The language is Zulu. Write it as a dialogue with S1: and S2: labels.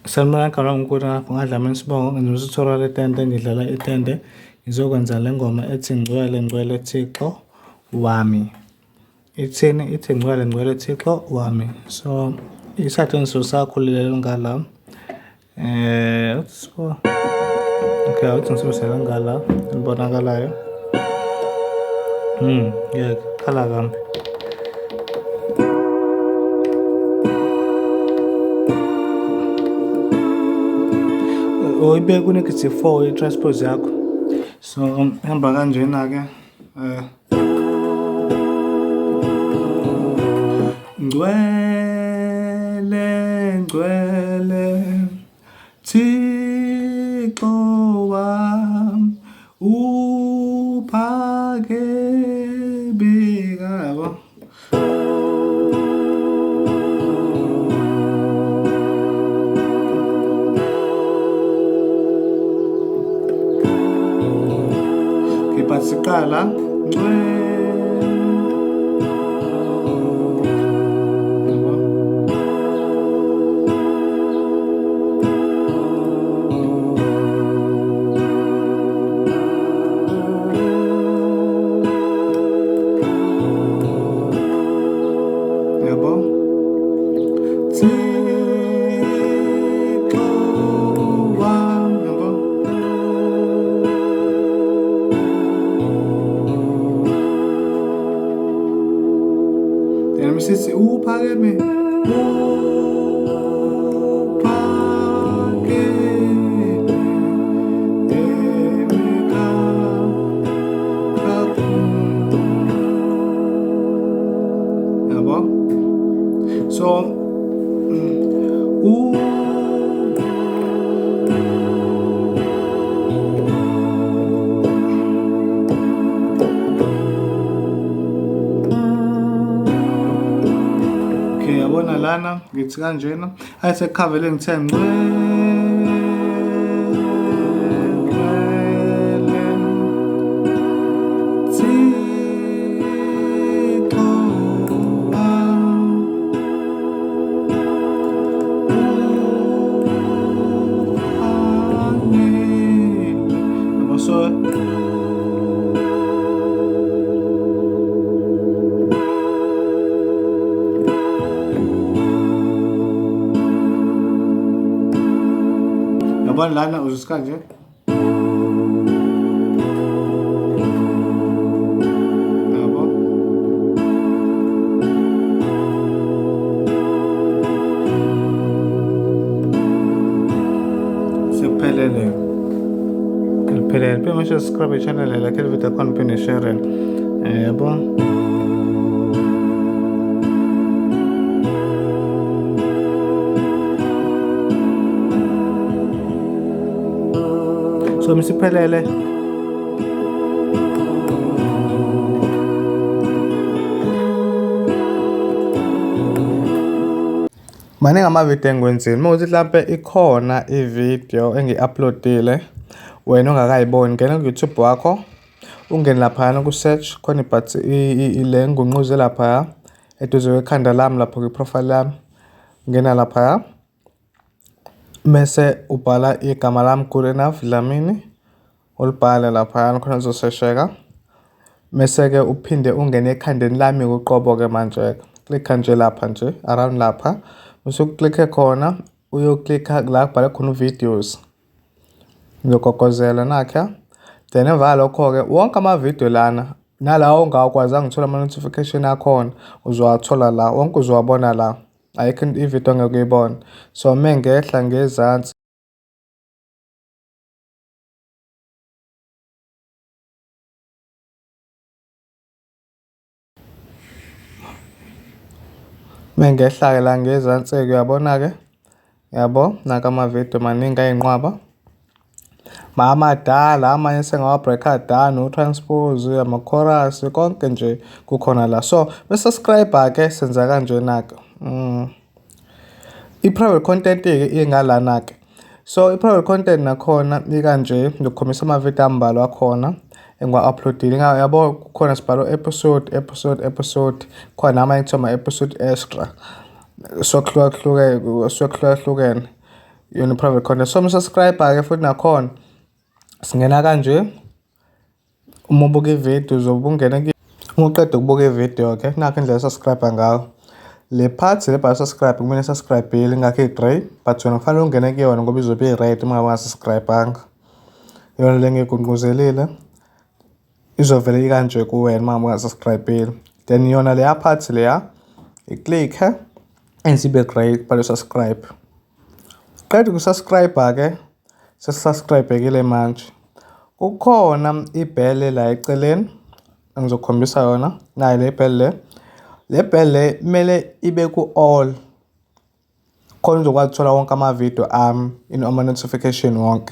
S1: Sanibona ngalo mkhulu ngapha ngadlama isibongo ngenza tutorial Itende ngidlala Itende ngizokwenza le ngoma ethi ngcwele ngcwele Thixo wami. Ithini ithi ngcwele ngcwele Thixo wami. So isathengiso sakho lelo ngala okay awuthi ngisebenzisa ngala libonakalayo. Yeah, khala kambi. Uyibeke ku-4 i-transpose yakho. So hamba kanjena-ke ngcwele ngcwele Thixo wami uphakeme yabo. Siqala yabo sithi uphakeme yabo. So yabona lana ngithi kanjena ayithe khavele ngithe yabona lana uzisika nje yabo. Sephelele liphelele phe masho subscribe channel la ke video khona phinde share yabo. So misiphelele maningi amavidiyo engiwenzile. Mawukuthi mhlampe ikhona ividiyo engi-uploadile wena ongakayiboni, ngena ku-YouTube wakho ungene laphayana ku-search khona ibhathi ile ngunquze laphaya eduze kwekhanda lami lapho kwi-profile lami. Ngena laphaya mese ubhala igama lami good enough Dlamini ulibhale laphayana khona lizosesheka. Mese-ke uphinde ungene ekhandeni lami kuqobo-ke manje klikha nje lapha nje around lapha bese uklikhe khona uyoklikha la kubhale khona videos ngizogokozela nakha. Then emva lokho-ke wonke amavidiyo lana nalawo ongakwazanga ukuthola ama-notification akhona uzowathola la, wonke uzowabona la, ayikho ividiyo ongeke uyibone. So mengehla ngezansi mengehla-ke la ngezansi-ke uyabona-ke yabo naka amavidiyo maningi ayinqwaba amadala amanye sengawabreaka down no-transpose ama-chorus konke nje kukhona la. So bese-subscribe-ke senza kanjena-ke i-private content-ke ingalana-ke. So i-private content nakhona ikanje ngikhombisa amavidiyo ambalwa akhona engiwa-uploadile. Yabo kukhona sibhalo episode khona nama ekuthiwa ama-episode extra sokuhlukahlukene. yona private content. So subscribe-ke futhi nakhona singena kanje. Uma ubuka ividiyo uzobe ungena uma uqeda ukubuka ividiyo nakho indlela subscribe ngayo. Le part le bha subscribe kumele subscribe ingakho i-grey but wena kufanele ungene kuyona ngoba izobe i-red uma ungasubscribe-anga. Yona le ngigqugquzelile izovele ikanje kuwena uma ungasubscribe. Then yona leya part leya i-click enzibe grey bhale subscribe. Qeda ukusubscribe-ke sesubscribe-kile manje. Kukhona ibhele la eceleni engizokukhombisa yona nayo le bhele le. Le bhele le kumele ibe ku-all khona uzokwazi ukuthola wonke ama-video ama notification wonke.